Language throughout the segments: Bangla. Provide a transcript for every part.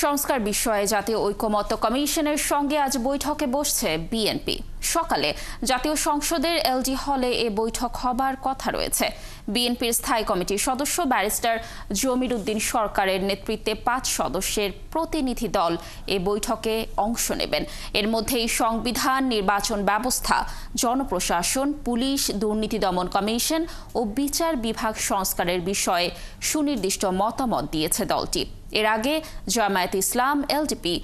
সংস্কার বিষয়ে জাতীয় ঐকমত্য কমিশনের সঙ্গে আজ বৈঠকে বসছে বিএনপি। সকালে জাতীয় সংসদের এলডি হলে এ বৈঠক হবার কথা রয়েছে। বিএনপির স্থায়ী কমিটির সদস্য ব্যারিস্টার জমির উদ্দিন সরকারের নেতৃত্বে 5 সদস্যের প্রতিনিধি দল এ বৈঠকে অংশ নেবেন। এর মধ্যেই সংবিধান, নির্বাচন ব্যবস্থা, জনপ্রশাসন, পুলিশ, দুর্নীতি দমন কমিশন ও বিচার বিভাগ সংস্কারের বিষয়ে সুনির্দিষ্ট মতামত দিয়েছে দলটি। এর আগে জামায়াতে ইসলাম, এলডিপি,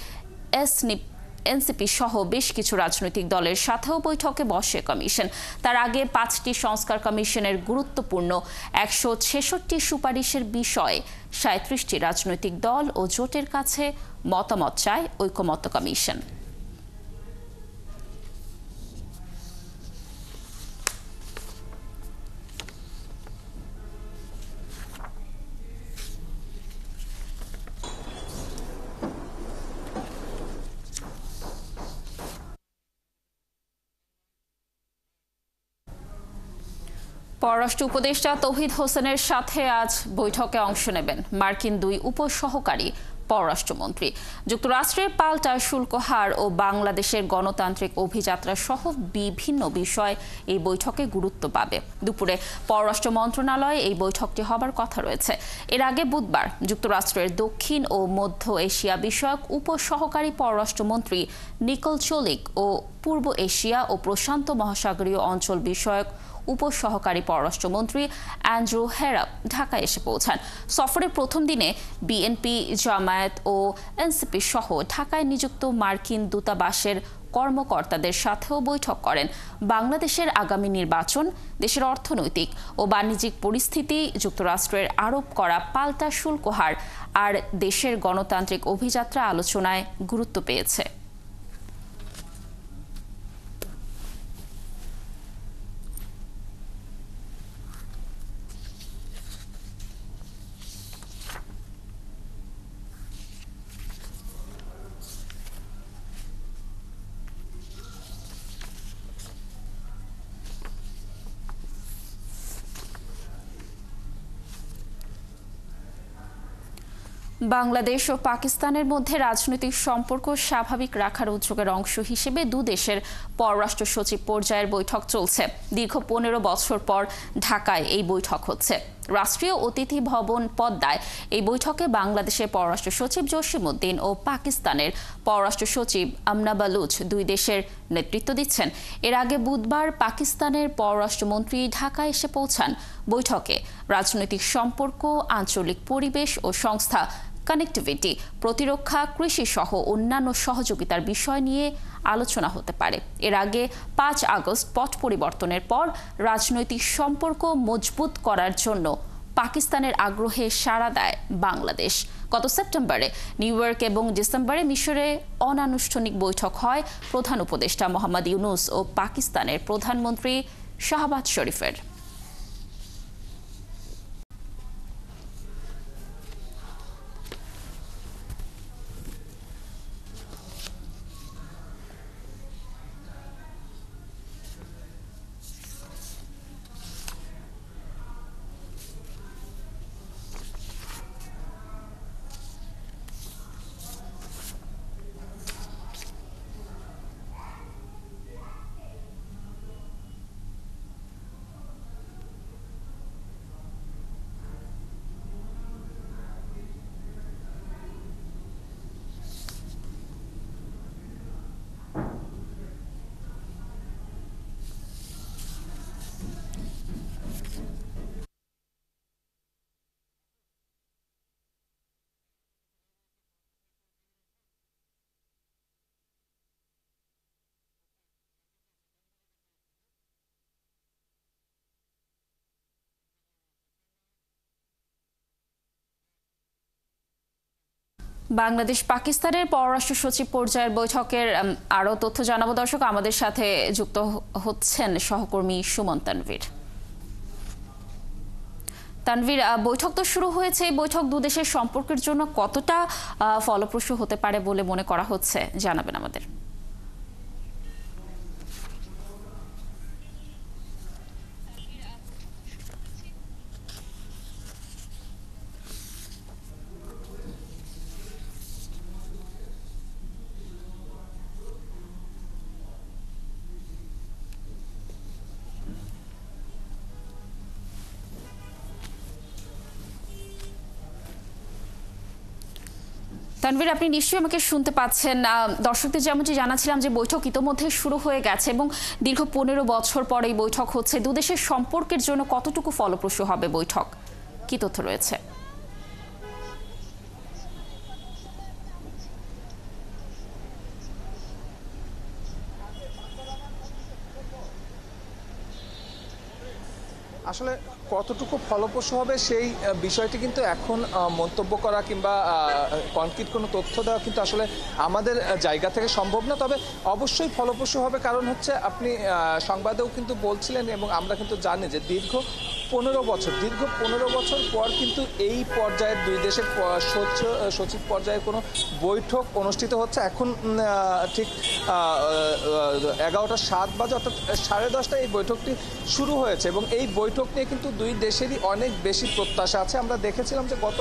এনসিপি সহ বেশ কিছু রাজনৈতিক দলের সাথেও বৈঠকে বসে কমিশন। তার আগে 5টি সংস্কার কমিশনের গুরুত্বপূর্ণ 166 সুপারিশের বিষয়ে 37টি রাজনৈতিক দল ও জোটের কাছে মতামত চায় ঐকমত্য কমিশন। পররাষ্ট্র উপদেষ্টা তৌহিদ হোসেনের সাথে আজ বৈঠকে অংশ নেবেন মার্কিন 2 উপসহকারী পররাষ্ট্রমন্ত্রী। যুক্তরাষ্ট্রের পাল্টা শুল্ক হার ও বাংলাদেশের গণতান্ত্রিক অভিযাত্রা সহ বিভিন্ন বিষয় এই বৈঠকে গুরুত্ব পাবে। দুপুরে পররাষ্ট্র মন্ত্রণালয়ে এই বৈঠকটি হবার কথা রয়েছে। এর আগে বুধবার যুক্তরাষ্ট্রের দক্ষিণ ও মধ্য এশিয়া বিষয়ক উপসহকারী পররাষ্ট্রমন্ত্রী নিকোল চোলিক ও পূর্ব এশিয়া ও প্রশান্ত মহাসাগরীয় অঞ্চল বিষয়ক উপসহকারী পররাষ্ট্রমন্ত্রী অ্যান্ড্রু হেরাপ ঢাকায় এসে পৌঁছান। সফরের প্রথম দিনে বিএনপি, জামায়াত ও এনসিপি সহ ঢাকায় নিযুক্ত মার্কিন দূতাবাসের কর্মকর্তাদের সাথেও বৈঠক করেন। বাংলাদেশের আগামী নির্বাচন, দেশের অর্থনৈতিক ও বাণিজ্যিক পরিস্থিতি, যুক্তরাষ্ট্রের আরোপ করা পাল্টা শুল্ক হার আর দেশের গণতান্ত্রিক অভিযাত্রা আলোচনায় গুরুত্ব পেয়েছে। বাংলাদেশ ও পাকিস্তানের মধ্যে রাজনৈতিক সম্পর্ক স্বাভাবিক রাখার উদ্যোগের অংশ হিসেবে 2 দেশের পররাষ্ট্র সচিব পর্যায়ের বৈঠক চলছে। দীর্ঘ 15 বছর পর ঢাকায় এই বৈঠক হচ্ছে। রাষ্ট্রীয় অতিথি ভবন পদ্মায় এই বৈঠকে বাংলাদেশের পররাষ্ট্র সচিব জসিম উদ্দিন ও পাকিস্তানের পররাষ্ট্র সচিব আমনা বালুচ 2 দেশের নেতৃত্ব দিচ্ছেন। এর আগে বুধবার পাকিস্তানের পররাষ্ট্রমন্ত্রী ঢাকায় এসে পৌঁছান। বৈঠকে রাজনৈতিক সম্পর্ক, আঞ্চলিক পরিবেশ ও সংস্থা, কানেক্টিভিটি, প্রতিরক্ষা, কৃষি সহ অন্যান্য সহযোগিতার বিষয় নিয়ে আলোচনা হতে পারে। এর আগে 5 আগস্ট পট পরিবর্তনের পর রাজনৈতিক সম্পর্ক মজবুত করার জন্য পাকিস্তানের আগ্রহে সাড়া দেয় বাংলাদেশ। গত সেপ্টেম্বরে নিউ ইয়র্ক এবং ডিসেম্বরে মিশরে অনানুষ্ঠানিক বৈঠক হয় প্রধান উপদেষ্টা মোহাম্মদ ইউনূস ও পাকিস্তানের প্রধানমন্ত্রী শাহবাজ শরীফের। বাংলাদেশ পাকিস্তানের পররাষ্ট্র সচিব পর্যায়ের বৈঠকের আরো তথ্য জানাবো দর্শক। আমাদের সাথে যুক্ত হচ্ছেন সহকর্মী সুমন তানভীর। তানভীর, বৈঠক তো শুরু হয়েছে। এই বৈঠক 2 দেশের সম্পর্কের জন্য কতটা ফলপ্রসূ হতে পারে বলে মনে করা হচ্ছে, জানাবেন আমাদের। তানভীর, আপনি নিশ্চয়ই আমাকে শুনতে পাচ্ছেন। দর্শকদের যেমনটি জানাচ্ছিলাম যে বৈঠক ইতোমধ্যে শুরু হয়ে গেছে এবং দীর্ঘ 15 বছর পর এই বৈঠক হচ্ছে। দুদেশের সম্পর্কের জন্য কতটুকু ফলপ্রসূ হবে বৈঠক, কি তথ্য রয়েছে? আসলে কতটুকু ফলপ্রসূ হবে সেই বিষয়টি কিন্তু এখন মন্তব্য করা কিংবা কনক্রিট কোনো তথ্য দেওয়া কিন্তু আসলে আমাদের জায়গা থেকে সম্ভব না। তবে অবশ্যই ফলপ্রসূ হবে, কারণ হচ্ছে আপনি সংবাদেও কিন্তু বলছিলেন এবং আমরা কিন্তু জানি যে দীর্ঘ 15 বছর পর কিন্তু এই পর্যায়ের দুই দেশের সচিব পর্যায়ে কোনো বৈঠক অনুষ্ঠিত হচ্ছে। এখন ঠিক 11টা 7 বাজে, অর্থাৎ 10:30টায় এই বৈঠকটি শুরু হয়েছে এবং এই বৈঠক নিয়ে কিন্তু দুই দেশেরই অনেক বেশি প্রত্যাশা আছে। আমরা দেখেছিলাম যে গত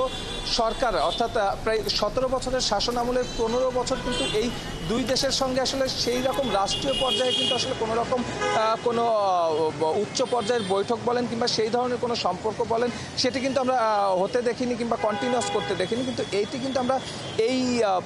সরকার অর্থাৎ প্রায় 17 বছরের শাসন আমলের 15 বছর কিন্তু এই দুই দেশের সঙ্গে আসলে সেই রকম রাষ্ট্রীয় পর্যায়ে কিন্তু আসলে কোনো রকম কোনো উচ্চ পর্যায়ের বৈঠক বলেন কিংবা সেই ধরনের কোনো সম্পর্ক বলেন সেটি কিন্তু আমরা হতে দেখিনি কিংবা কন্টিনিউয়াস করতে দেখিনি। কিন্তু এইটি কিন্তু আমরা এই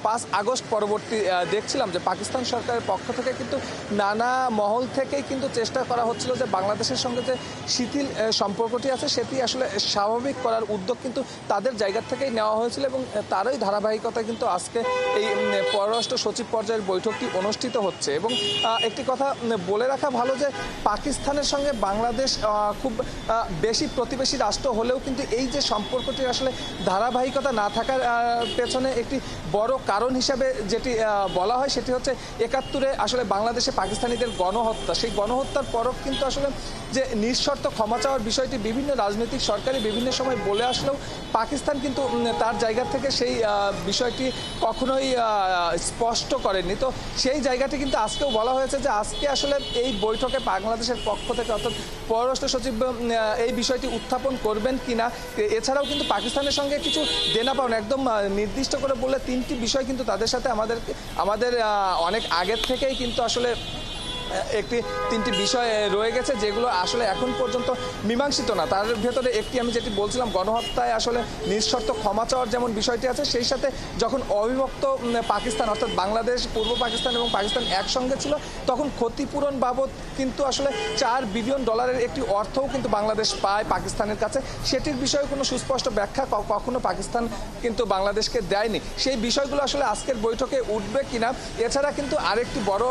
5 আগস্ট পরবর্তী দেখছিলাম যে পাকিস্তান সরকারের পক্ষ থেকে কিন্তু নানা মহল থেকেই কিন্তু চেষ্টা করা হচ্ছিল যে বাংলাদেশের সঙ্গে যে শিথিল সম্পর্কটি আছে সেটি আসলে স্বাভাবিক করার উদ্যোগ কিন্তু তাদের জায়গা থেকেই নেওয়া হয়েছিল এবং তারই ধারাবাহিকতা কিন্তু আজকে এই পররাষ্ট্র সচিব পর্যায়ের বৈঠকটি অনুষ্ঠিত হচ্ছে। এবং একটি কথা বলে রাখা ভালো যে পাকিস্তানের সঙ্গে বাংলাদেশ খুব বেশি প্রতিবেশী রাষ্ট্র হলেও কিন্তু এই যে সম্পর্কটি আসলে ধারাবাহিকতা না থাকার পেছনে একটি বড় কারণ হিসাবে যেটি বলা হয় সেটি হচ্ছে 71-এ আসলে বাংলাদেশে পাকিস্তানিদের গণহত্যা। সেই গণহত্যার পরও কিন্তু আসলে যে নিঃশর্ত ক্ষমা চাওয়ার বিষয়টি বিভিন্ন রাজনৈতিক সরকারই বিভিন্ন সময় বলে আসলেও পাকিস্তান কিন্তু তার জায়গা থেকে সেই বিষয়টি কখনোই স্পষ্ট করেনি। তো সেই জায়গাটি কিন্তু আজকেও বলা হয়েছে যে আজকে আসলে এই বৈঠকে বাংলাদেশের পক্ষ থেকে অর্থাৎ পররাষ্ট্র সচিব এই বিষয়টি উত্থাপন করবেন কিনা। এছাড়াও কিন্তু পাকিস্তানের সঙ্গে কিছু দেনা পাওনা একদম নির্দিষ্ট করে বললে 3টি বিষয় কিন্তু তাদের সাথে আমাদের অনেক আগের থেকেই কিন্তু আসলে 3টি বিষয় রয়ে গেছে যেগুলো আসলে এখন পর্যন্ত মীমাংসিত না। তার ভেতরে একটি আমি যেটি বলছিলাম গণহত্যায় আসলে নিঃশর্ত ক্ষমা চাওয়ার যেমন বিষয়টি আছে, সেই সাথে যখন অবিভক্ত পাকিস্তান অর্থাৎ বাংলাদেশ, পূর্ব পাকিস্তান এবং পাকিস্তান একসঙ্গে ছিল তখন ক্ষতিপূরণ বাবদ কিন্তু আসলে $4 বিলিয়ন একটি অর্থও কিন্তু বাংলাদেশ পায় পাকিস্তানের কাছে। সেটির বিষয়ে কোনো সুস্পষ্ট ব্যাখ্যা কখনো পাকিস্তান কিন্তু বাংলাদেশকে দেয়নি। সেই বিষয়গুলো আসলে আজকের বৈঠকে উঠবে কিনা। এছাড়া কিন্তু আরেকটি বড়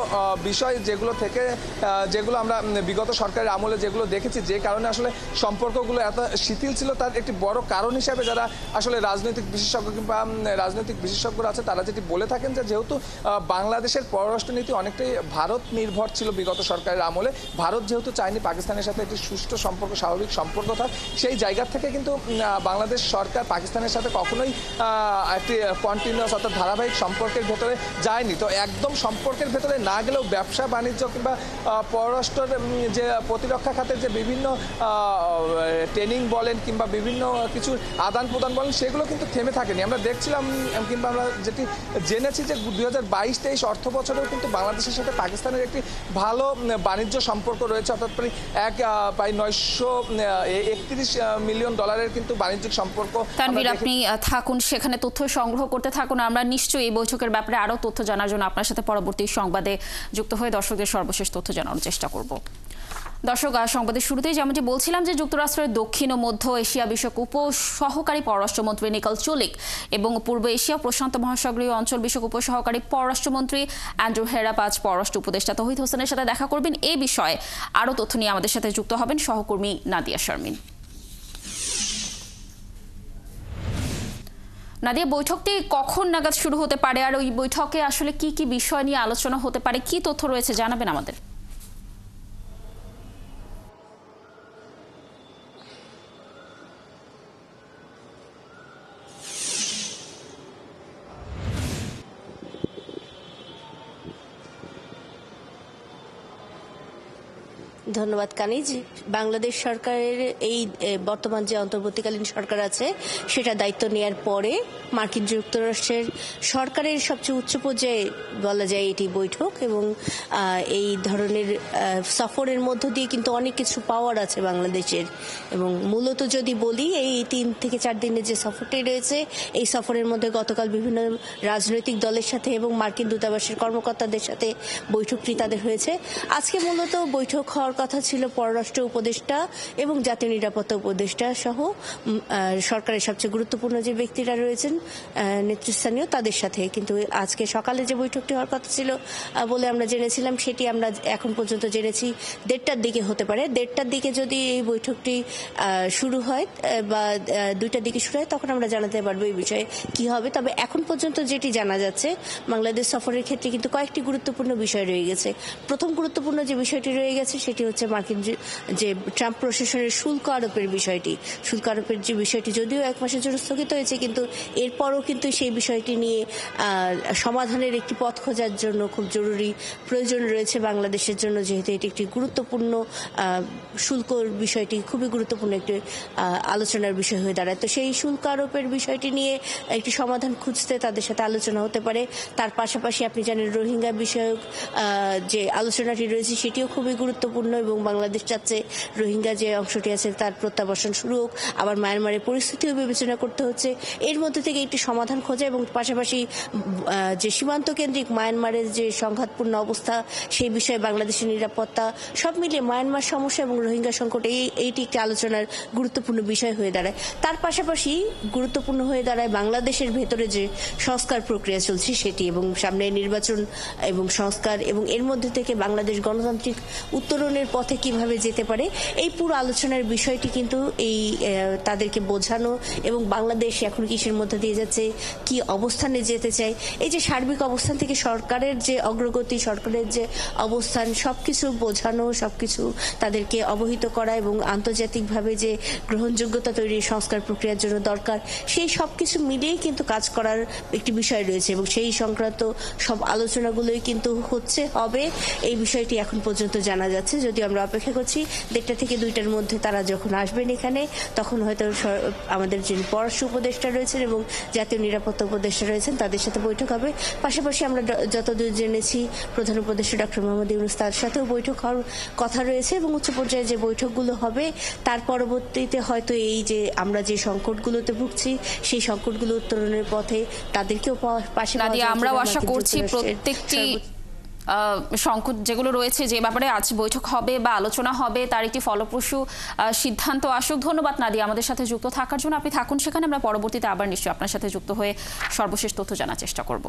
বিষয় যেগুলো আমরা বিগত সরকারের আমলে যেগুলো দেখেছি যে কারণে আসলে সম্পর্কগুলো এত শিথিল ছিল, তার একটি বড় কারণ হিসাবে যারা আসলে রাজনৈতিক বিশেষজ্ঞ কিংবা রাজনৈতিক বিশেষজ্ঞরা আছে তারা যেটি বলে থাকেন যে যেহেতু বাংলাদেশের পররাষ্ট্রনীতি অনেকটাই ভারত নির্ভর ছিল বিগত সরকারের আমলে, ভারত যেহেতু চায়নি পাকিস্তানের সাথে একটি সুষ্ঠু সম্পর্ক স্বাভাবিক সম্পর্ক থাক, সেই জায়গা থেকে কিন্তু বাংলাদেশ সরকার পাকিস্তানের সাথে কখনোই একটি কন্টিনিউয়াস অর্থাৎ ধারাবাহিক সম্পর্কের ভেতরে যায়নি। তো একদম সম্পর্কের ভেতরে না গেলেও ব্যবসা বাণিজ্য কিংবা পররাষ্ট্রের যে প্রতিরক্ষা খাতের যে বিভিন্ন ট্রেনিং বলেন কিংবা বিভিন্ন কিছু আদান প্রদান বলেন সেগুলো কিন্তু থেমে থাকেনি। আমরা দেখছিলাম কিংবা আমরা যেটি জেনেছি যে 2022-23 অর্থ বছরেও কিন্তু বাংলাদেশের সাথে পাকিস্তানের একটি ভালো বাণিজ্য সম্পর্ক রয়েছে, অর্থাৎ প্রায় $931 মিলিয়ন কিন্তু বাণিজ্যিক সম্পর্ক। তানভীর, আপনি থাকুন সেখানে, তথ্য সংগ্রহ করতে থাকুন। আমরা নিশ্চয়ই এই বৈঠকের ব্যাপারে আরও তথ্য জানার জন্য আপনার সাথে পরবর্তী সংবাদে যুক্ত হয়ে দর্শকদের সর্বশেষ তথ্য জানানোর চেষ্টা করব। দর্শক, সংবাদের শুরুতেই যেমনটি বলছিলাম যে যুক্তরাষ্ট্রের দক্ষিণ ও মধ্য এশিয়া বিষয়ক সহকারী পররাষ্ট্রমন্ত্রী নিকল চুলিক এবং পূর্ব এশিয়া প্রশান্ত মহাসাগরীয় অঞ্চল বিষয়ক উপসহকারী পররাষ্ট্রমন্ত্রী অ্যান্ড্রু হেরাপ আজ পররাষ্ট্র উপদেষ্টা তৌহিদ হোসেনের সাথে দেখা করবেন। এই বিষয়ে আরও তথ্য নিয়ে আমাদের সাথে যুক্ত হবেন সহকর্মী নাদিয়া শারমিন। নাদিয়া, বৈঠকটি কখন নাগাদ শুরু হতে পারে আর ওই বৈঠকে আসলে কি কি বিষয় নিয়ে আলোচনা হতে পারে, কি তথ্য রয়েছে জানাবেন আমাদের। ধন্যবাদ কানিজ। বাংলাদেশ সরকারের এই বর্তমান যে অন্তর্বর্তীকালীন সরকার আছে সেটা দায়িত্ব নেওয়ার পরে মার্কিন যুক্তরাষ্ট্রের সরকারের সবচেয়ে উচ্চ পর্যায়ে বলা যায় এটি বৈঠক, এবং এই ধরনের সফরের মধ্য দিয়ে কিন্তু অনেক কিছু পাওয়ার আছে বাংলাদেশের। এবং মূলত যদি বলি এই 3 থেকে 4 দিনের যে সফরটি রয়েছে, এই সফরের মধ্যে গতকাল বিভিন্ন রাজনৈতিক দলের সাথে এবং মার্কিন দূতাবাসের কর্মকর্তাদের সাথে বৈঠকটি তাদের হয়েছে। আজকে মূলত বৈঠক হওয়ার কথা ছিল পররাষ্ট্র উপদেষ্টা এবং জাতীয় নিরাপত্তা উপদেষ্টা সহ সরকারের সবচেয়ে গুরুত্বপূর্ণ যে ব্যক্তিরা রয়েছেন নেতৃস্থানীয় তাদের সাথে, কিন্তু আজকে সকালে যে বৈঠকটি হওয়ার কথা ছিল বলে আমরা জেনেছিলাম, সেটি আমরা এখন পর্যন্ত জেনেছি 1:30টার দিকে হতে পারে। 1:30টার দিকে যদি এই বৈঠকটি শুরু হয় বা 2টার দিকে শুরু হয় তখন আমরা জানাতে পারবো এই বিষয়ে কি হবে। তবে এখন পর্যন্ত যেটি জানা যাচ্ছে, বাংলাদেশ সফরের ক্ষেত্রে কিন্তু কয়েকটি গুরুত্বপূর্ণ বিষয় রয়ে গেছে। প্রথম গুরুত্বপূর্ণ যে বিষয়টি রয়ে গেছে সেটি হচ্ছে মার্কিন যে ট্রাম্প প্রশাসনের শুল্ক আরোপের বিষয়টি। শুল্ক আরোপের যে বিষয়টি যদিও 1 মাসের জন্য স্থগিত হয়েছে, কিন্তু এরপরও কিন্তু সেই বিষয়টি নিয়ে সমাধানের একটি পথ খোঁজার জন্য খুব জরুরি প্রয়োজন রয়েছে বাংলাদেশের জন্য, যেহেতু এটি একটি গুরুত্বপূর্ণ শুল্ক বিষয়টি খুবই গুরুত্বপূর্ণ একটি আলোচনার বিষয় হয়ে দাঁড়ায়। তো সেই শুল্ক আরোপের বিষয়টি নিয়ে একটি সমাধান খুঁজতে তাদের সাথে আলোচনা হতে পারে। তার পাশাপাশি আপনি জানেন রোহিঙ্গা বিষয়ক যে আলোচনাটি রয়েছে সেটিও খুবই গুরুত্বপূর্ণ, এবং বাংলাদেশ চাচ্ছে রোহিঙ্গা যে অংশটি আছে তার প্রত্যাবাসন শুরু হোক। আবার মায়ানমারের পরিস্থিতিও বিবেচনা করতে হচ্ছে, এর মধ্যে থেকে একটি সমাধান খোঁজা, এবং পাশাপাশি যে সীমান্ত কেন্দ্রিক মায়ানমারের যে সংঘাতপূর্ণ অবস্থা সেই বিষয়ে বাংলাদেশের নিরাপত্তা, সব মিলিয়ে মায়ানমার সমস্যা এবং রোহিঙ্গা সংকট এইটি একটি আলোচনার গুরুত্বপূর্ণ বিষয় হয়ে দাঁড়ায়। তার পাশাপাশি গুরুত্বপূর্ণ হয়ে দাঁড়ায় বাংলাদেশের ভেতরে যে সংস্কার প্রক্রিয়া চলছে সেটি, এবং সামনে নির্বাচন এবং সংস্কার, এবং এর মধ্যে থেকে বাংলাদেশ গণতান্ত্রিক উত্তরণের পথে কিভাবে যেতে পারে, এই পুরো আলোচনার বিষয়টি কিন্তু এই তাদেরকে বোঝানো, এবং বাংলাদেশ এখন কিসের মধ্যে দিয়ে যাচ্ছে, কি অবস্থানে যেতে চায়, এই যে সার্বিক অবস্থান থেকে সরকারের যে অগ্রগতি, সরকারের যে অবস্থান, সবকিছু বোঝানো, সবকিছু তাদেরকে অবহিত করা, এবং আন্তর্জাতিকভাবে যে গ্রহণযোগ্যতা তৈরি সংস্কার প্রক্রিয়ার জন্য দরকার, সেই সবকিছু মিলিয়েই কিন্তু কাজ করার একটি বিষয় রয়েছে, এবং সেই সংক্রান্ত সব আলোচনাগুলোই কিন্তু হবে। এই বিষয়টি এখন পর্যন্ত জানা যাচ্ছে, যদি আমরা অপেক্ষা করছি 1:30 থেকে 2টার মধ্যে তারা যখন আসবেন এখানে, তখন হয়তো আমাদের যে পররাষ্ট্র উপদেষ্টা রয়েছেন এবং জাতীয় নিরাপত্তা উপদেষ্টা রয়েছেন তাদের সাথে বৈঠক হবে। পাশাপাশি আমরা যতদূর জেনেছি প্রধান উপদেষ্টা ডক্টর মোহাম্মদ ইউনূস তার সাথেও বৈঠক হওয়ার কথা রয়েছে, এবং উচ্চ পর্যায়ে যে বৈঠকগুলো হবে তার পরবর্তীতে হয়তো এই যে আমরা যে সংকটগুলোতে ভুগছি সেই সংকটগুলো উত্তরণের পথে তাদেরকেও পাশে আমরাও আশা করছি প্রত্যেকটি সংকট যেগুলো রয়েছে, যে ব্যাপারে আজ বৈঠক হবে বা আলোচনা হবে, তার একটি ফলপ্রসূ সিদ্ধান্ত আসুক। ধন্যবাদ নাদিয়া আমাদের সাথে যুক্ত থাকার জন্য। আপনি থাকুন সেখানে, আমরা পরবর্তীতে আবার নিশ্চয়ই আপনার সাথে যুক্ত হয়ে সর্বশেষ তথ্য জানার চেষ্টা করব।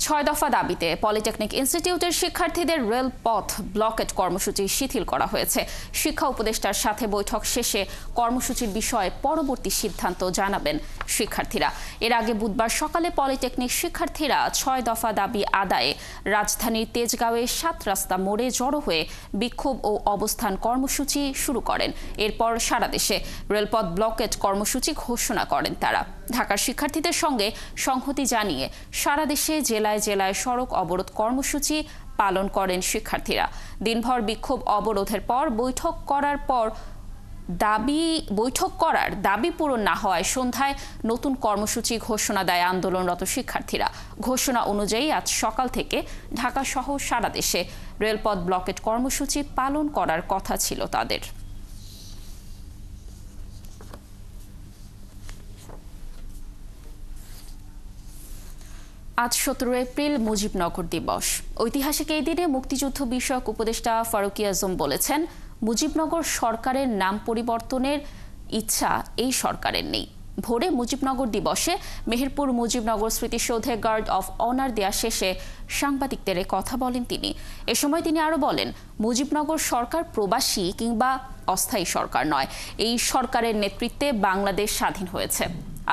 6 দফা দাবিতে পলিটেকনিক ইনস্টিটিউটের শিক্ষার্থীদের রেলপথ ব্লকেট কর্মসূচি শিথিল করা হয়েছে। শিক্ষা উপদেষ্টার সাথে বৈঠক শেষে কর্মসূচির বিষয়ে পরবর্তী সিদ্ধান্ত জানাবেন শিক্ষার্থীরা। এর আগে বুধবার সকালে পলিটেকনিক শিক্ষার্থীরা 6 দফা দাবি আদায়ে রাজধানীর তেজগাঁওয়ে 7 রাস্তা মোড়ে জড়ো হয়ে বিক্ষোভ ও অবস্থান কর্মসূচি শুরু করেন। এরপর সারা দেশে রেলপথ ব্লকেট কর্মসূচি ঘোষণা করেন তারা। ঢাকার শিক্ষার্থীদের সঙ্গে সংহতি জানিয়ে সারা দেশে জেলায় জেলায় সড়ক অবরোধ কর্মসূচি পালন করেন শিক্ষার্থীরা। দিনভর বিক্ষোভ অবরোধের পর বৈঠক করার দাবি পূরণ না হওয়ায় সন্ধ্যায় নতুন কর্মসূচি ঘোষণা দেয় আন্দোলনরত শিক্ষার্থীরা। ঘোষণা অনুযায়ী আজ সকাল থেকে ঢাকা সহ সারা দেশে রেলপথ ব্লকেট কর্মসূচি পালন করার কথা ছিল তাদের। আজ 17 এপ্রিল মুজিবনগর দিবস। ঐতিহাসিক এই দিনে মুক্তিযুদ্ধ বিষয়ক উপদেষ্টা ফারুকী আজম বলেছেন, মুজিবনগর সরকারের নাম পরিবর্তনের ইচ্ছা এই সরকারের নেই। ভোরে মুজিবনগর দিবসে মেহেরপুর মুজিবনগর স্মৃতিসৌধে গার্ড অফ অনার দেয়া শেষে সাংবাদিকদের কথা বলেন তিনি। এ সময় তিনি আরও বলেন, মুজিবনগর সরকার প্রবাসী কিংবা অস্থায়ী সরকার নয়, এই সরকারের নেতৃত্বে বাংলাদেশ স্বাধীন হয়েছে।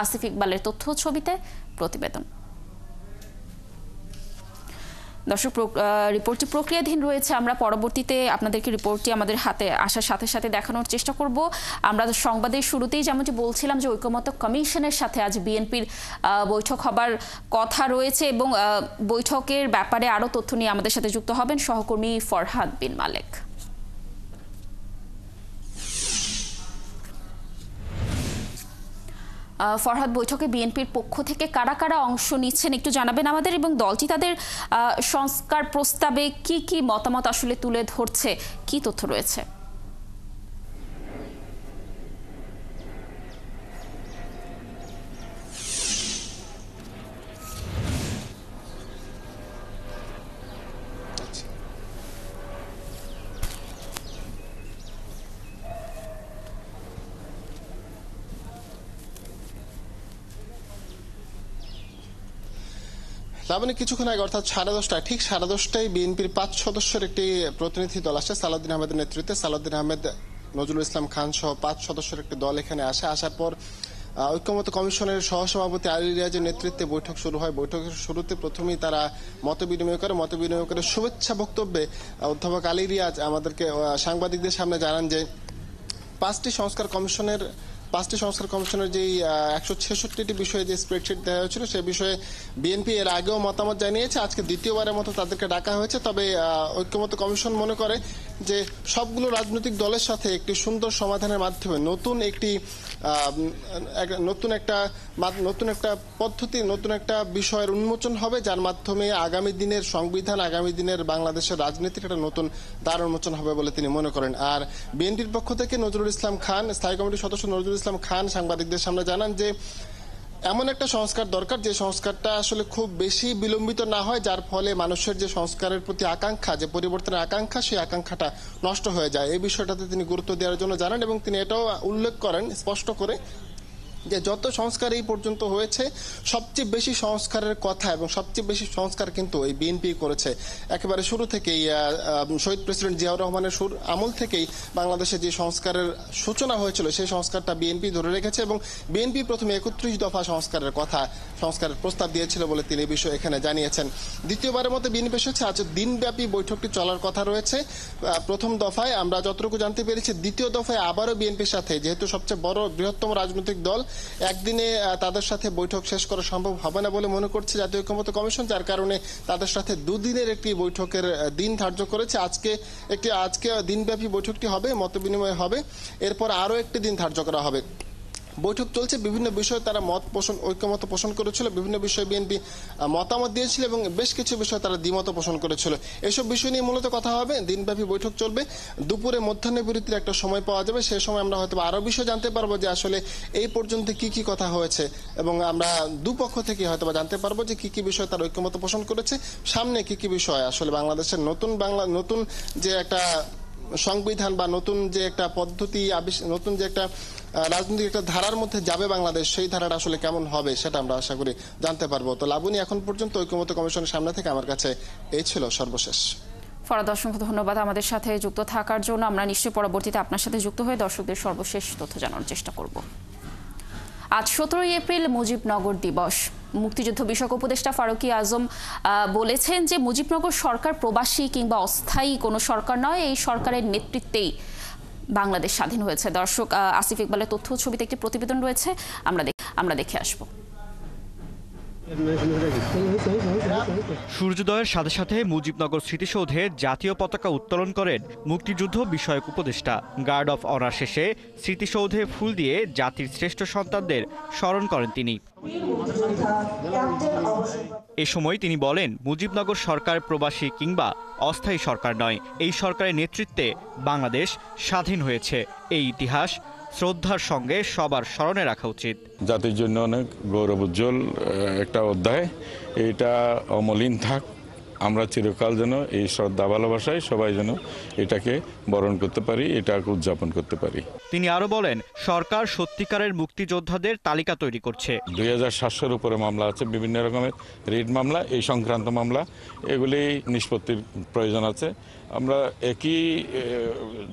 আসিফ ইকবালের তথ্য ছবিতে প্রতিবেদন। দর্শক, রিপোর্টটি প্রক্রিয়াধীন রয়েছে। আমরা পরবর্তীতে আপনাদেরকে রিপোর্টটি আমাদের হাতে আসার সাথে সাথে দেখানোর চেষ্টা করব। আমরা সংবাদের শুরুতেই যেমনটি বলছিলাম যে ঐকমত্য কমিশনের সাথে আজ বিএনপির বৈঠক হবার কথা রয়েছে, এবং বৈঠকের ব্যাপারে আরও তথ্য নিয়ে আমাদের সাথে যুক্ত হবেন সহকর্মী ফরহাদ বিন মালেক। ফরহাদ, বৈঠকে বিএনপির পক্ষ থেকে কারা কারা অংশ নিচ্ছেন একটু জানাবেন আমাদের, এবং দলটি তাদের সংস্কার প্রস্তাবে কি কি মতামত আসলে তুলে ধরছে, কি তথ্য রয়েছে? লাবণী, কিছুক্ষণ আগে অর্থাৎ 10:30 ঠিক 10:30টায় বিএনপির 5 সদস্যের একটি প্রতিনিধি দল আসে সালাউদ্দিন আহমেদের নেতৃত্বে। সালাউদ্দিন আহমেদ, নজরুল ইসলাম খান সহ 5 সদস্যের একটি দল এখানে আসে। আসার পর ঐক্যমত কমিশনের সহসভাপতি আলী রিয়াজের নেতৃত্বে বৈঠক শুরু হয়। বৈঠকের শুরুতে প্রথমেই তারা মত বিনিময় করে শুভেচ্ছা বক্তব্যে অধ্যাপক আলী রিয়াজ আমাদেরকে সাংবাদিকদের সামনে জানান যে 5টি সংস্কার কমিশনের যেই 166টি বিষয়ে যে স্প্রেডশিট দেওয়া হয়েছিল সে বিষয়ে বিএনপি এর আগেও মতামত জানিয়েছে। আজকে দ্বিতীয়বারের মতো তাদেরকে ডাকা হয়েছে। তবে ঐক্যমত কমিশন মনে করে যে সবগুলো রাজনৈতিক দলের সাথে একটি সুন্দর সমাধানের মাধ্যমে নতুন একটা পদ্ধতি, নতুন একটা বিষয়ের উন্মোচন হবে, যার মাধ্যমে আগামী দিনের সংবিধান, আগামী দিনের বাংলাদেশের রাজনীতির একটা নতুন দ্বার উন্মোচন হবে বলে তিনি মনে করেন। আর বিএনপির পক্ষ থেকে নজরুল ইসলাম খান, স্থায়ী কমিটির সদস্য নজরুল ইসলাম খান সাংবাদিকদের সামনে জানান যে এমন একটা সংস্কার দরকার যে সংস্কারটা আসলে খুব বেশি বিলম্বিত না হয়, যার ফলে মানুষের যে সংস্কারের প্রতি আকাঙ্ক্ষা, যে পরিবর্তনের আকাঙ্ক্ষা, সেই আকাঙ্ক্ষাটা নষ্ট হয়ে যায়। এই বিষয়টাতে তিনি গুরুত্ব দেওয়ার জন্য জানান এবং তিনি এটাও উল্লেখ করেন স্পষ্ট করে যে যত সংস্কার এই পর্যন্ত হয়েছে সবচেয়ে বেশি সংস্কারের কথা এবং সবচেয়ে বেশি সংস্কার কিন্তু এই বিএনপি করেছে। একেবারে শুরু থেকেই শহীদ প্রেসিডেন্ট জিয়াউর রহমানের আমল থেকেই বাংলাদেশে যে সংস্কারের সূচনা হয়েছিল সেই সংস্কারটা বিএনপি ধরে রেখেছে এবং বিএনপি প্রথমে 31 দফা সংস্কারের প্রস্তাব দিয়েছিল বলে তিনি এই বিষয়ে এখানে জানিয়েছেন। দ্বিতীয়বারের মতো বিএনপি এসেছে। আজ দিনব্যাপী বৈঠকটি চলার কথা রয়েছে। প্রথম দফায় আমরা যতটুকু জানতে পেরেছি, দ্বিতীয় দফায় আবারও বিএনপির সাথে, যেহেতু সবচেয়ে বৃহত্তম রাজনৈতিক দল, একদিনে তাদের সাথে বৈঠক শেষ করা সম্ভব হবে না বলে মনে করছে জাতীয় ঐক্যমত্য কমিশন, যার কারণে তাদের সাথে 2 দিনের একটি বৈঠকের দিন ধার্য করেছে। আজকে দিনব্যাপী বৈঠকটি হবে, মতবিনিময় হবে, এরপর আরো একটি দিন ধার্য করা হবে। বৈঠক চলছে, বিভিন্ন বিষয়ে তারা ঐক্যমত পোষণ করেছিল, বিভিন্ন বিষয়ে বিএনপি মতামত দিয়েছিল এবং বেশ কিছু বিষয়ে তারা দ্বিমত পোষণ করেছিল। এসব বিষয় নিয়ে মূলত কথা হবে। দিনব্যাপী বৈঠক চলবে, দুপুরে মধ্যাহ্ন বিরতির একটা সময় পাওয়া যাবে। সেই সময় আমরা হয়তো আরো বিষয় জানতে পারবো যে আসলে এই পর্যন্ত কি কি কথা হয়েছে এবং আমরা দুপক্ষ থেকে হয়তো জানতে পারবো যে কি কি বিষয় তারা ঐক্যমত পোষণ করেছে, সামনে কি কি বিষয় আসলে বাংলাদেশের নতুন যে একটা সংবিধান বা নতুন যে একটা পদ্ধতি, নতুন যে একটা রাজনৈতিক একটা ধারার মধ্যে যাবে বাংলাদেশ, সেই ধারাটা আসলে কেমন হবে সেটা আমরা আশা করি জানতে পারবো। তো লাবণী, এখন পর্যন্ত ঐক্যমত্য কমিশনের সামনে থেকে আমার কাছে এই ছিল সর্বশেষ। ফরহাদ, অসংখ্য ধন্যবাদ আমাদের সাথে যুক্ত থাকার জন্য। আমরা নিশ্চয়ই পরবর্তীতে আপনার সাথে যুক্ত হয়ে দর্শকদের সর্বশেষ তথ্য জানার চেষ্টা করব। আজ 17 এপ্রিল মুজিবনগর দিবস। মুক্তিযুদ্ধ বিষয়ক উপদেষ্টা ফারুকী আজম বলেছেন যে মুজিবনগর সরকার প্রবাসী কিংবা অস্থায়ী কোনো সরকার নয়, এই সরকারের নেতৃত্বেই বাংলাদেশ স্বাধীন হয়েছে। দর্শক, আসিফ ইকবালের তথ্য ছবিতে একটি প্রতিবেদন রয়েছে, আমরা দেখে আসবো। সূর্যোদয়ের সাথে সাথে মুজিবনগর স্মৃতিসৌধে জাতীয় পতাকা উত্তোলন করেন মুক্তিযুদ্ধ বিষয়ক উপদেষ্টা। গার্ড অফ অনার শেষে স্মৃতিসৌধে ফুল দিয়ে জাতির শ্রেষ্ঠ সন্তানদের স্মরণ করেন তিনি। এ সময় তিনি বলেন, মুজিবনগর সরকার প্রবাসী কিংবা অস্থায়ী সরকার নয়, এই সরকারের নেতৃত্বে বাংলাদেশ স্বাধীন হয়েছে। এই ইতিহাস শ্রদ্ধার সঙ্গে সবার স্মরণে রাখা উচিত। জাতির জন্য অনেক গৌরবোজ্জ্বল একটা অধ্যায়, এটা অমলিন থাক। আমরা চিরকাল যেন এই শ্রদ্ধা ভালোবাসায় সবাই যেন এটাকে বরণ করতে পারি, এটাকে উদযাপন করতে পারি। তিনি আরো বলেন, সরকার সত্যিকারের মুক্তিযোদ্ধাদের তালিকা তৈরি করছে। 2700-এর উপরে মামলা আছে, বিভিন্ন রকমের রিট মামলা, এই সংক্রান্ত মামলা, এগুলি নিষ্পত্তির প্রয়োজন আছে। আমরা একই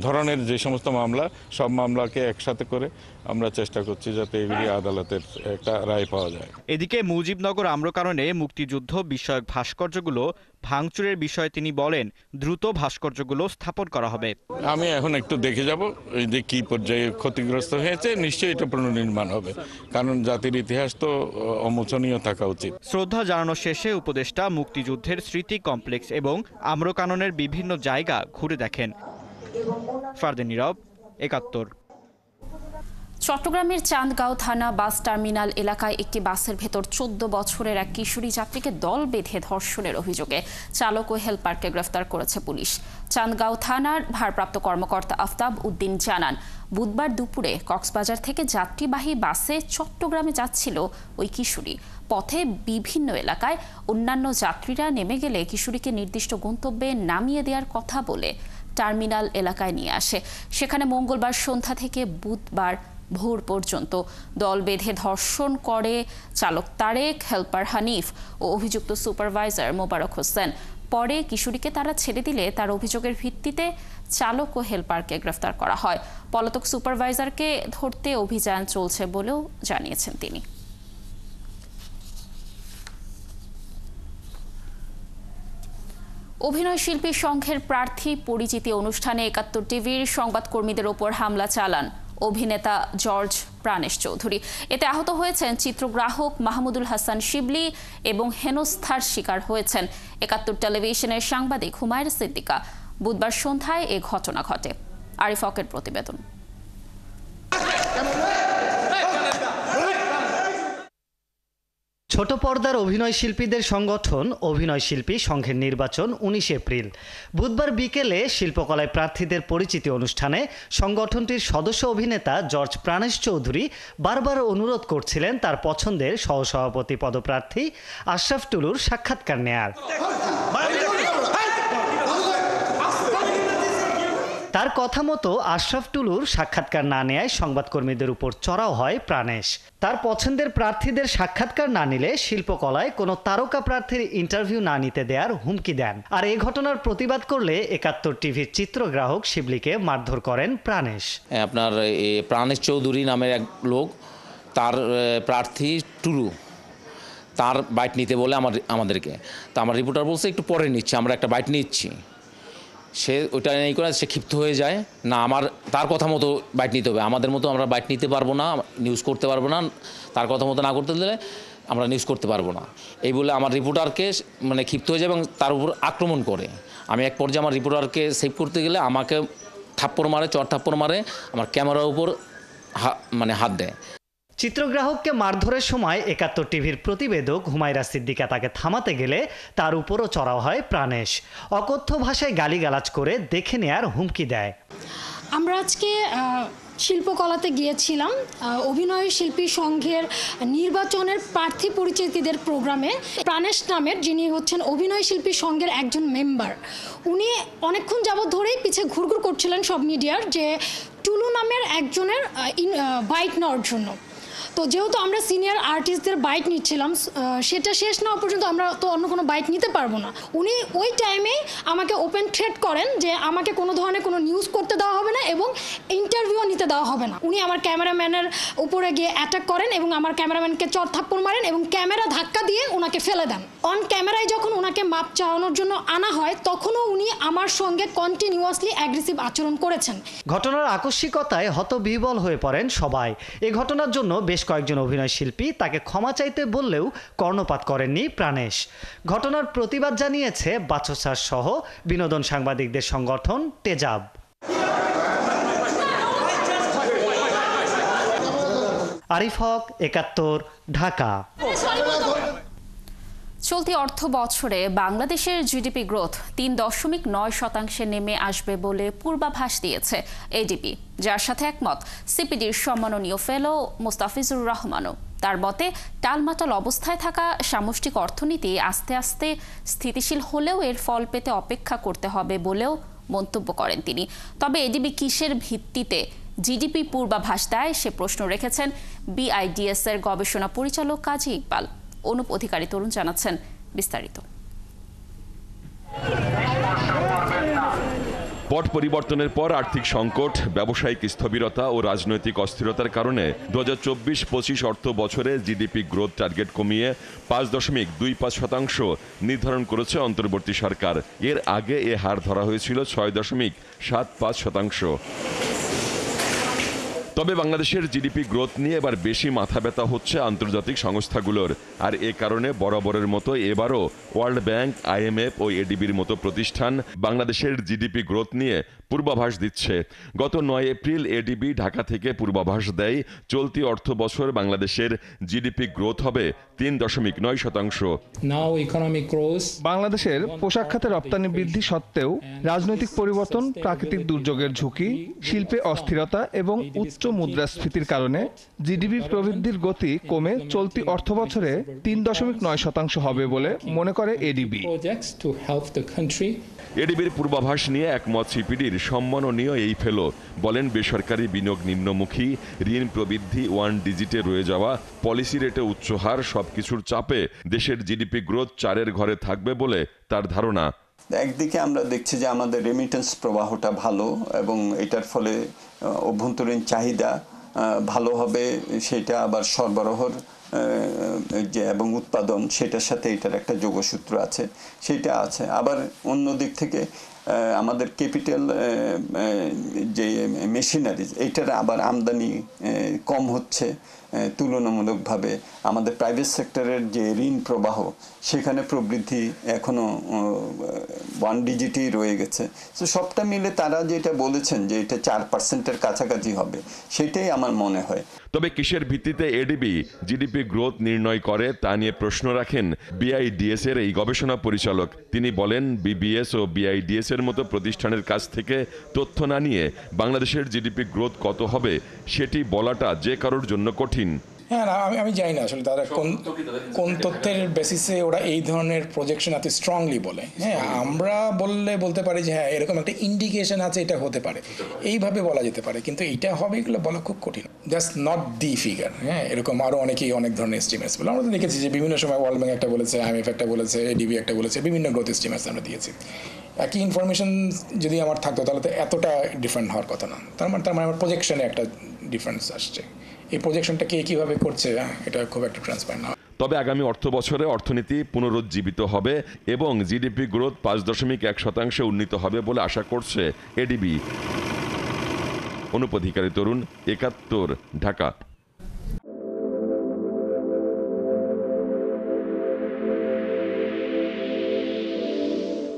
ধরনের যে সমস্ত মামলা, সব মামলাকে একসাথে করে আমরা চেষ্টা করছি যাতে এগুলি আদালতের একটা রায় পাওয়া যায়। এদিকে মুজিবনগর আম্রকাননে মুক্তিযুদ্ধ বিষয়ক ভাস্কর্যগুলো ভাঙচুরের বিষয়ে তিনি বলেন, দ্রুত ভাস্কর্যগুলো স্থাপন করা হবে। আমি এখন একটু দেখে যাব এই যে কি পর্যায়ে ক্ষতিগ্রস্ত হয়েছে, নিশ্চয়ই এটা পুনর্নির্মাণ হবে, কারণ জাতির ইতিহাস তো অমোচনীয় থাকা উচিত। শ্রদ্ধা জানানো শেষে উপদেষ্টা মুক্তিযুদ্ধের স্মৃতি কমপ্লেক্স এবং আম্রকাননের বিভিন্ন জায়গা ঘুরে দেখেন। ফারদিন নীরব, ৭১। চট্টগ্রামের চান্দগাঁও থানা বাস টার্মিনাল এলাকায় একটি বাসের ভেতর ১৪ বছরের এক কিশোরী যাত্রীকে দল বেঁধে ধর্ষণের অভিযোগে চালক ও হেলপারকে গ্রেফতার করেছে পুলিশ। চান্দগাঁও থানার ভারপ্রাপ্ত কর্মকর্তা আফতাব উদ্দিন জানান, বুধবার দুপুরে কক্সবাজার থেকে যাত্রীবাহী বাসে চট্টগ্রামে যাচ্ছিল ওই কিশোরী। পথে বিভিন্ন এলাকায় অন্যান্য যাত্রীরা নেমে গেলে কিশোরীকে নির্দিষ্ট গন্তব্যে নামিয়ে দেওয়ার কথা বলে টার্মিনাল এলাকায় নিয়ে আসে। সেখানে মঙ্গলবার সন্ধ্যা থেকে বুধবার ভোর পর্যন্ত দল বেঁধে ধর্ষণ করে চালক তারেক, হেলপার হানিফ ও অভিযুক্ত সুপারভাইজার মোবারক হোসেন। পরে কিশোরীকে তারা ছেড়ে দিলে তার অভিযোগের ভিত্তিতে চালক ও হেলপারকে গ্রেফতার করা হয়। পলাতক সুপারভাইজারকে ধরতে অভিযান চলছে বলেও জানিয়েছেন তিনি। অভিনয় শিল্পী সংঘের প্রার্থী পরিচিতি অনুষ্ঠানে ৭১ টিভির সংবাদকর্মীদের ওপর হামলা চালান অভিনেতা জর্জ প্রাণেশ চৌধুরী। এতে আহত হয়েছেন চিত্রগ্রাহক মাহমুদুল হাসান শিবলি এবং হেনস্থার শিকার হয়েছেন ৭১ টেলিভিশনের সাংবাদিক হুমায়রা সিদ্দিকা। বুধবার সন্ধ্যায় এ ঘটনা ঘটে। আরিফ হকের প্রতিবেদন। ছোট পর্দার অভিনয় শিল্পীদের সংগঠন অভিনয় শিল্পী সংঘের নির্বাচন ১৯ এপ্রিল। বুধবার বিকেলে শিল্পকলায় প্রার্থীদের পরিচিতি অনুষ্ঠানে সংগঠনটির সদস্য অভিনেতা জর্জ প্রাণেশ চৌধুরী বারবার অনুরোধ করছিলেন তার পছন্দের সহসভাপতি পদপ্রার্থী আশরাফ টুলুর সাক্ষাৎকার নেয়ার। তার কথা মতো আশরাফ টুলুর সাক্ষাৎকার না নেয় সংবাদকর্মীদের উপর চড়াও হয় প্রাণেশ। তার পছন্দের প্রার্থীদের সাক্ষাৎকার না নিলে শিল্পকলায় কোনো তারকা প্রার্থীর ইন্টারভিউ না নিতে দেওয়ার হুমকি দেন। আর এই ঘটনার প্রতিবাদ করলে ৭১ টিভির চিত্রগ্রাহক শিবলিকে মারধর করেন প্রাণেশ। আপনার প্রাণেশ চৌধুরী নামের এক লোক, তার প্রার্থী টুলু, তার বাইট নিতে বলে আমাদেরকে। তা আমার রিপোর্টার বলছে একটু পরে নিচ্ছি, আমরা একটা বাইট নিচ্ছি। সে ওইটা নেই করে সে ক্ষিপ্ত হয়ে যায়, না আমার তার কথা মতো বাইট নিতে হবে, আমাদের মতো আমরা বাইট নিতে পারবো না, নিউজ করতে পারবো না, তার কথা মতো না করতে দিলে আমরা নিউজ করতে পারবো না, এই বলে আমার রিপোর্টারকে মানে ক্ষিপ্ত হয়ে যায় এবং তার উপর আক্রমণ করে। আমি এক পর্যায়ে আমার রিপোর্টারকে সেভ করতে গেলে আমাকে থাপ্পড় মারে, চর থাপ্পড় মারে, আমার ক্যামেরার উপর হাত দেয়। চিত্রগ্রাহককে মারধরের সময় ৭১ টিভির প্রতিবেদক হুমায়রা সিদ্দিকা তাকে থামাতে গেলে তার উপরও চড়াও হয় প্রাণেশ। অকথ্য ভাষায় গালিগালাজ করে দেখে নেয়ার হুমকি দেয়। আমরা আজকে শিল্পকলাতে গিয়েছিলাম অভিনয় শিল্পী সংঘের নির্বাচনের প্রার্থী পরিচিতিদের প্রোগ্রামে। প্রাণেশ নামের যিনি হচ্ছেন অভিনয় শিল্পী সংঘের একজন মেম্বার, উনি অনেকক্ষণ যাবৎ ধরেই পিছে ঘুরঘুর করছিলেন সব মিডিয়ার যে টুলু নামের একজনের বাইট নেওয়ার জন্য। তো যেহেতু আমরা সিনিয়র আর্টিস্টদের বাইট নিচ্ছিলাম, সেটা শেষ না হওয়া পর্যন্ত আমরা তো অন্য কোনো বাইট নিতে পারবো না। উনি ওই টাইমেই আমাকে ওপেন থ্রেট করেন যে আমাকে কোনো ধরনের কোনো নিউজ করতে দেওয়া হবে না এবং ইন্টারভিউও নিতে দেওয়া হবে না। উনি আমার ক্যামেরাম্যানের উপরে গিয়ে অ্যাটাক করেন এবং আমার ক্যামেরাম্যানকে চর থাপ্পড় মারেন এবং ক্যামেরা ধাক্কা দিয়ে ওনাকে ফেলে দেন। অন ক্যামেরায় যখন ওনাকে মাপ চাওয়ানোর জন্য আনা হয় তখনও উনি আমার সঙ্গে কন্টিনিউয়াসলি অ্যাগ্রেসিভ আচরণ করেছেন। ঘটনার আকস্মিকতায় হতবিহ্বল হয়ে পড়েন সবাই। এই ঘটনার জন্য বেশ কয়েকজন অভিনয় শিল্পী তাকে ক্ষমা চাইতে বললেও কর্ণপাত করেননি প্রাণেশ। ঘটনার প্রতিবাদ জানিয়েছে বাচসার সহ বিনোদন সাংবাদিকদের সংগঠন তেজাব। আরিফ হক, ৭১, ঢাকা। চলতি অর্থ বছরে বাংলাদেশের জিডিপি গ্রোথ ৩.৯% নেমে আসবে বলে পূর্বাভাস দিয়েছে এডিবি, যার সাথে একমত সিপিডির সম্মাননীয় ফেলো মোস্তাফিজুর রহমানও। তার মতে টালমাটাল অবস্থায় থাকা সামষ্টিক অর্থনীতি আস্তে আস্তে স্থিতিশীল হলেও এর ফল পেতে অপেক্ষা করতে হবে বলেও মন্তব্য করেন তিনি। তবে এডিবি কিসের ভিত্তিতে জিডিপি পূর্বাভাস দেয় সে প্রশ্ন রেখেছেন বিআইডিএস এর গবেষণা পরিচালক কাজী ইকবাল। অনুপ অধিকারী তরুণ জানাচ্ছেন বিস্তারিত। পট পরিবর্তনের পর আর্থিক সংকট, ব্যবসায়িক স্থবিরতা ও রাজনৈতিক অস্থিরতার কারণে ২০২৪-২৫ অর্থ বছরে জিডিপি গ্রোথ টার্গেট কমিয়ে ৫.২৫% নির্ধারণ করেছে অন্তর্বর্তী সরকার। এর আগে এ হার ধরা হয়েছিল ৬.৭৫%। তবে বাংলাদেশের জিডিপি গ্রোথ নিয়ে এবার বেশি মাথা ব্যথা হচ্ছে আন্তর্জাতিক সংস্থাগুলোর। আর এ কারণে বরাবরের মতো এবারও ওয়ার্ল্ড ব্যাংক, IMF ও ADBর মতো প্রতিষ্ঠান বাংলাদেশের জিডিপি গ্রোথ নিয়ে পূর্বাভাস দিচ্ছে। গত 9 এপ্রিল ADB ঢাকা থেকে পূর্বাভাস দেয় চলতি অর্থ বছর বাংলাদেশের জিডিপি গ্রোথ হবে 3.9%। বাংলাদেশের পোশাক খাতে রপ্তানি বৃদ্ধি সত্ত্বেও রাজনৈতিক পরিবর্তন, প্রাকৃতিক দুর্যোগের ঝুঁকি, শিল্পে অস্থিরতা এবং উচ্চ মুদ্রাস্ফীতির কারণে জিডিপি প্রবৃদ্ধির গতি কমে চলতি অর্থবছরে 3.9% হবে বলে মনে করে ADB। ADBর পূর্বাভাস নিয়ে একমত CPDর সম্মাননীয় এই ফেলো। বলেন, বেসরকারি বিনিয়োগ নিম্নমুখী, ঋণ প্রবৃদ্ধি 1 ডিজিটে রয়ে যাওয়া, পলিসি রেটে উচ্চ হার সবকিছুর চাপে দেশের জিডিপি গ্রোথ 4-এর ঘরে থাকবে বলে তার ধারণা। একদিকে আমরা দেখছি যে আমাদের রেমিটেন্স প্রবাহটা ভালো এবং এটার ফলে অভ্যন্তরীণ চাহিদা ভালো হবে, সেটা আবার সরবরাহর যে এবং উৎপাদন সেটার সাথে এটার একটা যোগসূত্র আছে, সেটা আছে। আবার অন্য দিক থেকে আমাদের ক্যাপিটাল যে মেশিনারিজ এইটার আবার আমদানি কম হচ্ছে তুলনামূলকভাবে। আমাদের প্রাইভেট সেক্টরের যে ঋণ প্রবাহ সেখানে প্রবৃদ্ধি এখনও 1 ডিজিটই রয়ে গেছে। তো সবটা মিলে তারা যেটা বলেছেন যে এটা 4%-এর কাছাকাছি হবে, সেটাই আমার মনে হয়। তবে কিসের ভিত্তিতে ADB জিডিপি গ্রোথ নির্ণয় করে তা নিয়ে প্রশ্ন রাখেন BIDS এর এই গবেষণা পরিচালক। তিনি বলেন, BBS ও BIDS এর মতো প্রতিষ্ঠানের কাছ থেকে তথ্য না নিয়ে বাংলাদেশের জিডিপি গ্রোথ কত হবে সেটি বলাটা যে কারোর জন্য কঠিন। হ্যাঁ, আমি জানি না আসলে তারা কোন তথ্যের বেসিসে ওরা এই ধরনের প্রজেকশন এত স্ট্রংলি বলে। হ্যাঁ, আমরা বলতে পারি যে হ্যাঁ এরকম একটা ইন্ডিকেশন আছে, এটা হতে পারে, এইভাবে বলা যেতে পারে, কিন্তু এটা হবে এগুলো বলা খুব কঠিন। Just not the figure. হ্যাঁ, এরকম আরও অনেকেই অনেক ধরনের এস্টিমেটস বলে। আমরা তো দেখেছি যে বিভিন্ন সময় ওয়ার্ল্ড ব্যাংক একটা বলেছে, IMF একটা বলেছে, ADB একটা বলেছে, বিভিন্ন গ্রোথ এস্টিমেটস আমরা দিয়েছি। একই ইনফরমেশন যদি আমার থাকতো তাহলে তো এতটা ডিফারেন্ট হওয়ার কথা না। তার মানে আমার প্রজেকশনে একটা ডিফারেন্স আসছে। এই প্রজেকশনটা কে কিভাবে করছে এটা খুব একটা ট্রান্সপারেন্ট না। তবে আগামী অর্থ বছরে অর্থনীতি পুনরুজ্জীবিত হবে এবং জিডিপি গ্রোথ 5.1% উন্নীত হবে বলে আশা করছে ADB। অনুপ অধিকারী, তরুণ, 71, ঢাকা।